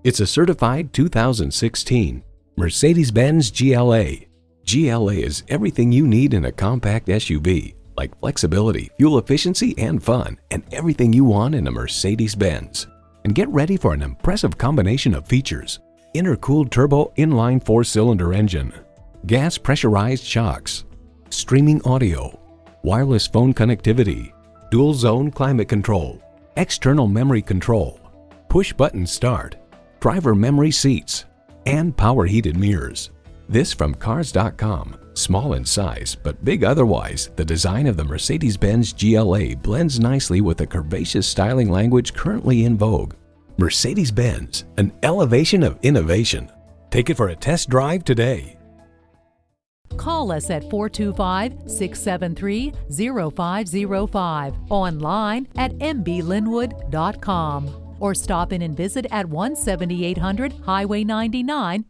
It's a certified 2016 Mercedes-Benz GLA. GLA is everything you need in a compact SUV, like flexibility, fuel efficiency, and fun, and everything you want in a Mercedes-Benz. And get ready for an impressive combination of features: intercooled turbo inline 4-cylinder engine, gas pressurized shocks, streaming audio, wireless phone connectivity, dual zone climate control, external memory control, push button start, driver memory seats, and power heated mirrors. This from Cars.com. Small in size but big otherwise, the design of the Mercedes-Benz GLA blends nicely with the curvaceous styling language currently in vogue. Mercedes-Benz, an elevation of innovation. Take it for a test drive today. Call us at 425-673-0505, online at mblynnwood.com, or stop in and visit at 17800 Highway 99,